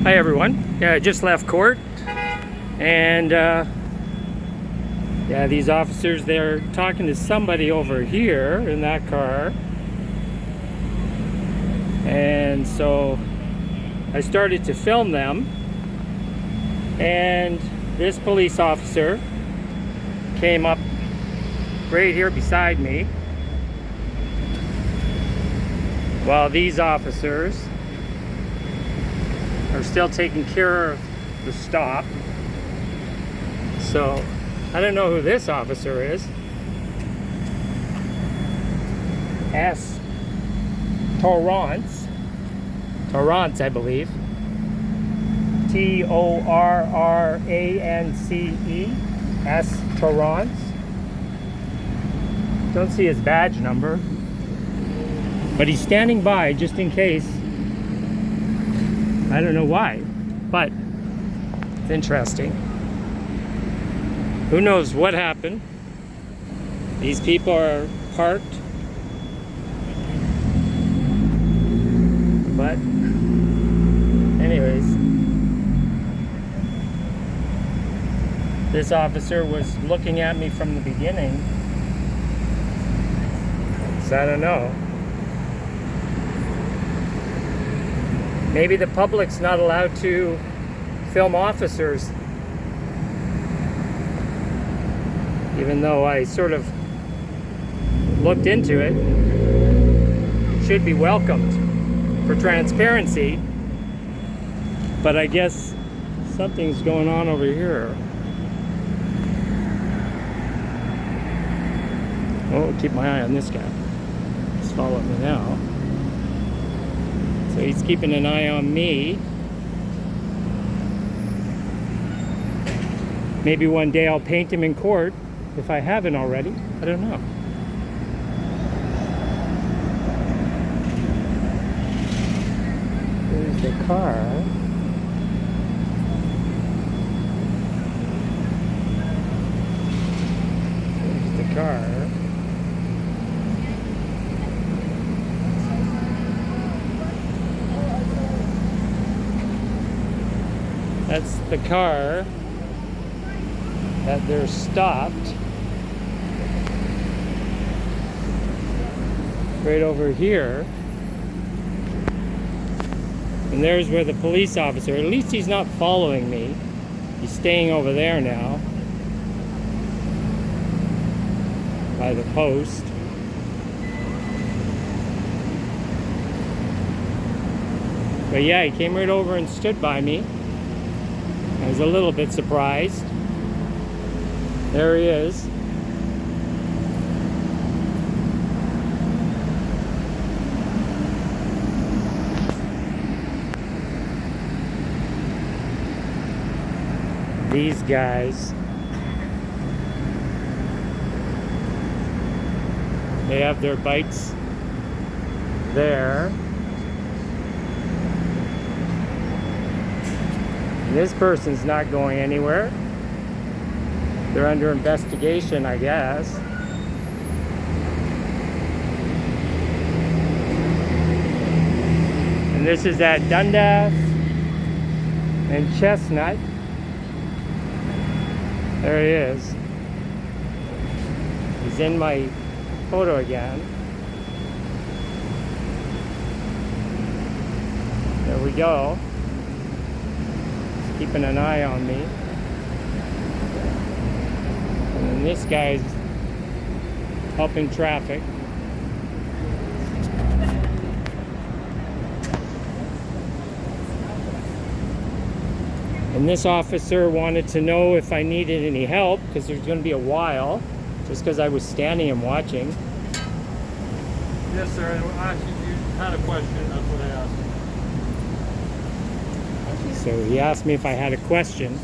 Hi everyone. Yeah, I just left court, and yeah, these officers, they're talking to somebody over here in that car, and so I started to film them, and this police officer came up right here beside me while these officers are still taking care of the stop. So I don't know who this officer is. S.Torrance, I believe. Torrance. S.Torrance. Don't see his badge number, but he's standing by just in case. I don't know why, but it's interesting. Who knows what happened? These people are parked, but anyways, this officer was looking at me from the beginning, so I don't know. Maybe the public's not allowed to film officers, even though I sort of looked into it. It should be welcomed for transparency, but I guess something's going on over here. Oh, keep my eye on this guy. He's following me now. So he's keeping an eye on me. Maybe one day I'll paint him in court, if I haven't already. I don't know. There's the car. There's the car. That's the car that they're stopped. Right over here. And there's where the police officer, at least he's not following me. He's staying over there now. By the post. But yeah, he came right over and stood by me. I was a little bit surprised. There he is. These guys, they have their bikes there. This person's not going anywhere. They're under investigation, I guess. And this is at Dundas and Chestnut. There he is. He's in my photo again. There we go. Keeping an eye on me. And then this guy's helping traffic. And this officer wanted to know if I needed any help, because there's going to be a while, just because I was standing and watching. Yes, sir. I asked if you had a question. That's what I asked. So he asked me if I had a question,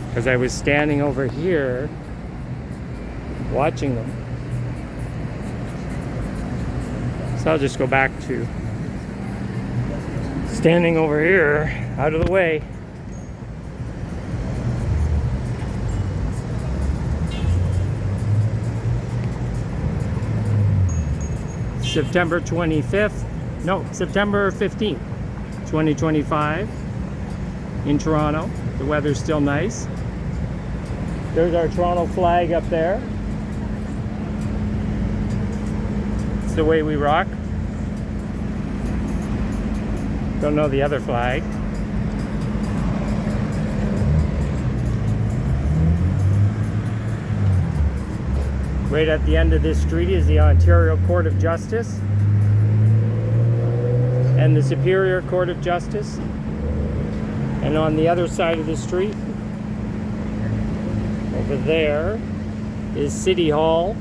because I was standing over here watching them. So I'll just go back to standing over here, out of the way. September 15th, 2025. in Toronto. The weather's still nice. There's our Toronto flag up there. It's the way we rock. Don't know the other flag. Right at the end of this street is the Ontario Court of Justice and the Superior Court of Justice. And on the other side of the street, over there, is City Hall.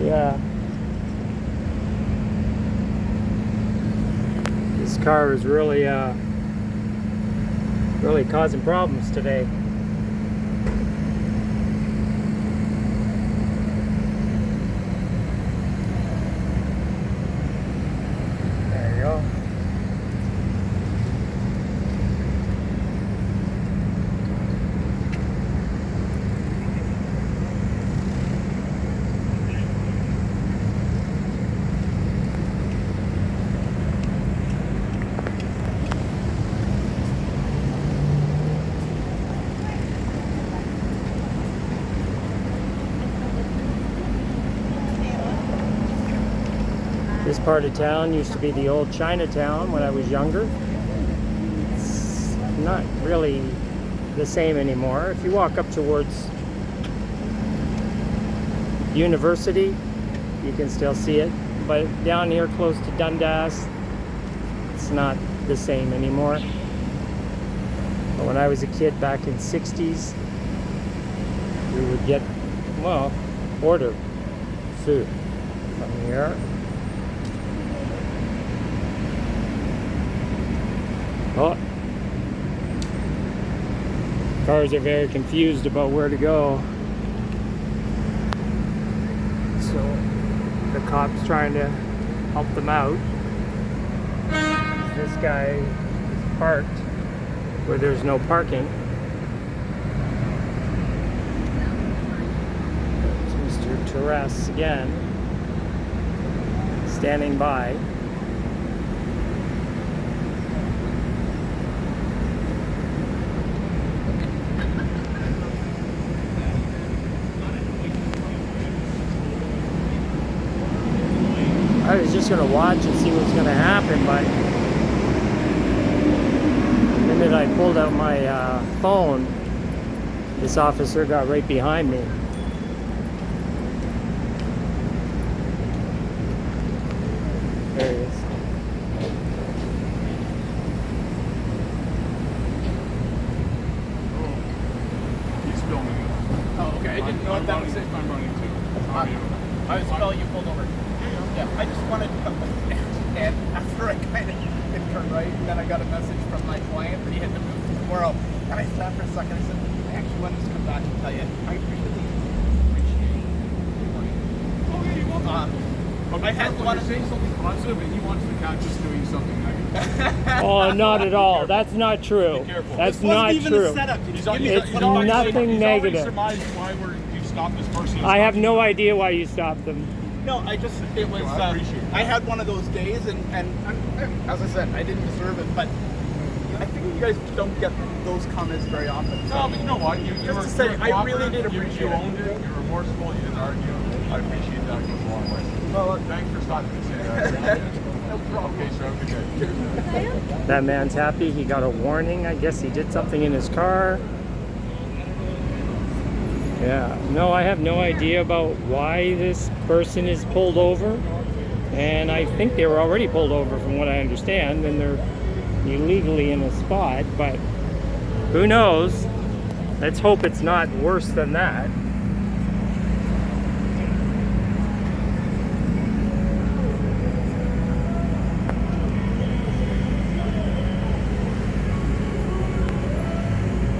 Yeah. This car is really causing problems today. There you go. This part of town used to be the old Chinatown when I was younger. It's not really the same anymore. If you walk up towards University, you can still see it. But down here close to Dundas, it's not the same anymore. But when I was a kid back in the 60s, we would get, well, order food from here. Oh, cars are very confused about where to go. So the cop's trying to help them out. This guy is parked where there's no parking. There's Mr. S.Torrance again, standing by. I was just going to watch and see what's going to happen, but the minute I pulled out my phone, this officer got right behind me. There he is. He's filming it. Oh, okay. I didn't know if that was it. I'm running too. How are you? I was well, you pulled over. Yeah, I just wanted to come and after I kind of hit turn right, and then I got a message from my client that he had to move to tomorrow. And I stopped for a second. I said, I actually wanted to come back and tell you, I appreciate it. Oh, yeah, you want I had when wanted you're saying something positive and he wants to catch us doing something negative. Oh, not at all. That's not true. Be careful. That's This wasn't not even true. a setup. You He's just give me It's the already- nothing he's negative. already surmised why you stopped this person. I have no idea why you stopped them. No, it was, I appreciate it. I had one of those days, and as I said, I didn't deserve it, but I think you guys don't get those comments very often. No, but you know what? You Just were to say, you were I really did cooperative, appreciate you it. owned it. You were remorseful. You didn't argue. I appreciate that. It goes a long way. Well, Thanks for stopping to say that. no problem. Okay, sir. Have a good day. That man's happy. He got a warning. I guess he did something in his car. Yeah. No, I have no idea about why this person is pulled over. And I think they were already pulled over from what I understand. And they're illegally in a spot. But who knows? Let's hope it's not worse than that.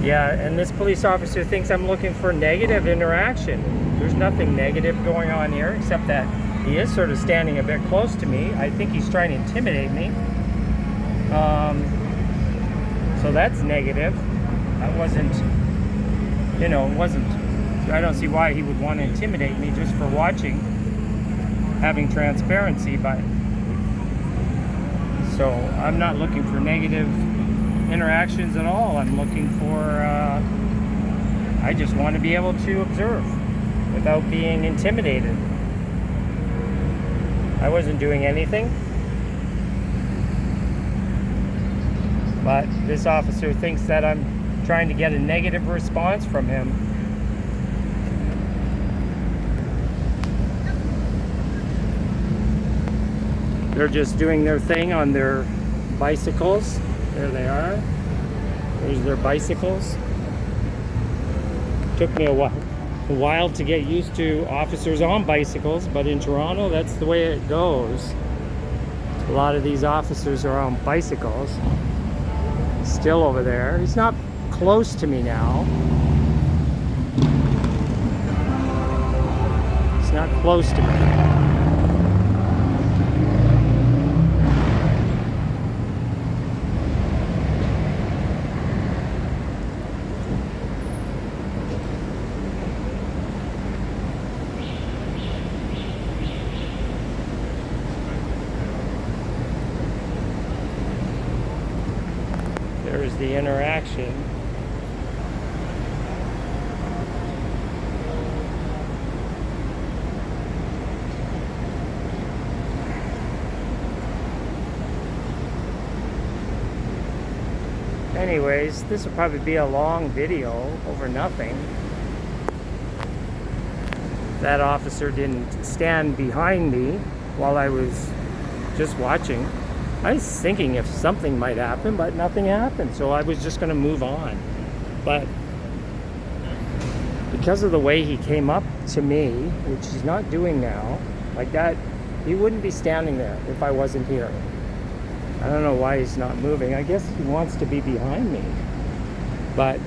Yeah, and this police officer thinks I'm looking for negative interaction. There's nothing negative going on here, except that he is sort of standing a bit close to me. I think he's trying to intimidate me. So that's negative. That wasn't, I don't see why he would want to intimidate me just for watching, having transparency, but So I'm not looking for negative interactions at all. I'm looking for, I just want to be able to observe without being intimidated. I wasn't doing anything, but this officer thinks that I'm trying to get a negative response from him. They're just doing their thing on their bicycles. There they are. There's their bicycles. Took me a while to get used to officers on bicycles, but in Toronto, that's the way it goes. A lot of these officers are on bicycles. Still over there. He's not close to me now. He's not close to me. There's the interaction. Anyways, this will probably be a long video over nothing. That officer didn't stand behind me while I was just watching. I was thinking if something might happen, but nothing happened, so I was just going to move on. But because of the way he came up to me, which he's not doing now, like that, he wouldn't be standing there if I wasn't here. I don't know why he's not moving. I guess he wants to be behind me. But,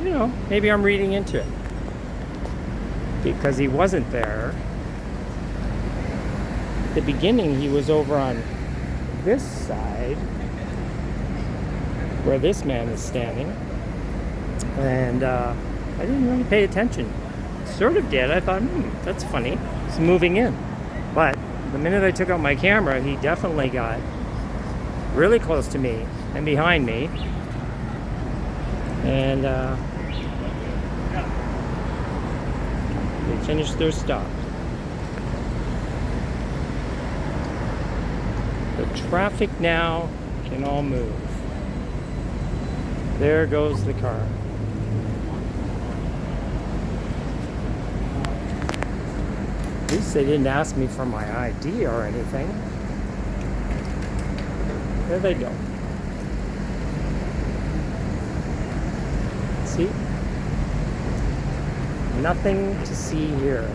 you know, maybe I'm reading into it. Because he wasn't there. At the beginning, he was over on this side where this man is standing, and I didn't really pay attention. Sort of did. I thought, that's funny. He's moving in. But the minute I took out my camera, he definitely got really close to me and behind me, and they finished their stop. The traffic now can all move. There goes the car. At least they didn't ask me for my ID or anything. There they go. See? Nothing to see here.